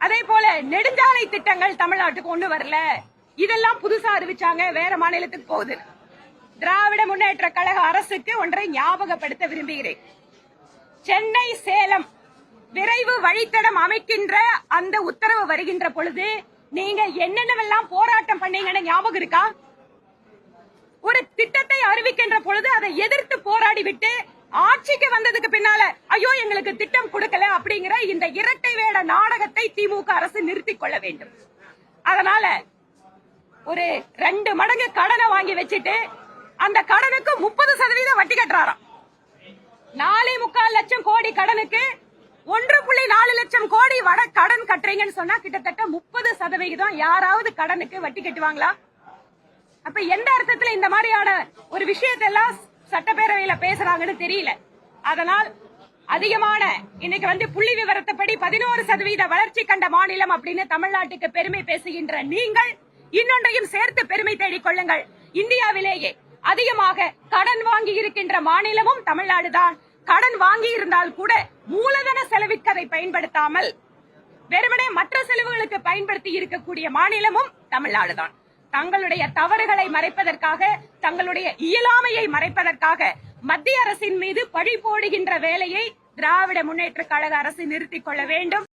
அதே போல நெடுஞ்சாலை திட்டங்கள் தமிழ்நாட்டுக்கு ஒண்ணு வரல. இதெல்லாம் புதுசா அறிவிச்சாங்க, வேற மாநிலத்துக்கு போகுது. திராவிட முன்னேற்ற கழக அரசுக்கு ஒன்றை ஞாபகப்படுத்த விரும்புகிறேன். சென்னை சேலம் விரைவு வழித்தடம் அமைக்கின்ற அந்த உத்தரவு வருகின்ற பொழுது நீங்க என்னென்னவெல்லாம் போராட்டம் பண்ணீங்கன்னு ஞாபகம் இருக்கா? ஒரு திட்டத்தை அறிவிக்கின்ற பொழுது அதை எதிர்த்து போராடி விட்டு ஆட்சிக்கு வந்ததுக்கு பின்னால ஐயோ எங்களுக்கு திட்டம் கொடுக்கல அப்படிங்கிற இந்த இரட்டை வேட நாடகத்தை திமுக அரசு நிறுத்திக் கொள்ள வேண்டும். அதனால ஒரு 2 மடங்கு கடனை வாங்கி வச்சுட்டு அந்த கடனுக்கு 30% வட்டி கட்டுறாராம். 4.25 லட்சம் கோடி கடனுக்கு 1.4 லட்சம் கோடி கடன் கட்டுறீங்கன்னு சொன்னா கிட்டத்தட்ட 30% யாராவது கடனுக்கு வட்டி கட்டுவாங்களா? அப்ப எந்த அர்த்தத்துல இந்த மாதிரியான ஒரு விஷயத்தெல்லாம் சட்டப்பேரவையில பேசுறாங்கன்னு தெரியல. அதனால் அதிகமான இன்னைக்கு புள்ளி விவரத்தைப்படி 11% வளர்ச்சி கண்ட மாநிலம் அப்படின்னு தமிழ்நாட்டுக்கு பெருமை பேசுகின்ற நீங்கள் இன்னொன்றையும் சேர்த்து பெருமை தேடிக் கொள்ளுங்கள். இந்தியாவிலேயே அதிகமாக கடன் வாங்கி இருக்கின்ற மாநிலமும் தமிழ்நாடுதான். கடன் வாங்கி இருந்தால் கூட மூலதன செலவிற்கு அதை பயன்படுத்தாமல் வெறுமனே மற்ற செலவுகளுக்கு பயன்படுத்தி இருக்கக்கூடிய மாநிலமும் தமிழ்நாடுதான். தங்களுடைய தவறுகளை மறைப்பதற்காக, தங்களுடைய இயலாமையை மறைப்பதற்காக மத்திய அரசின் மீது பழி போடுகின்ற வேலையை திராவிட முன்னேற்ற கழக அரசு நிறுத்திக் கொள்ள வேண்டும்.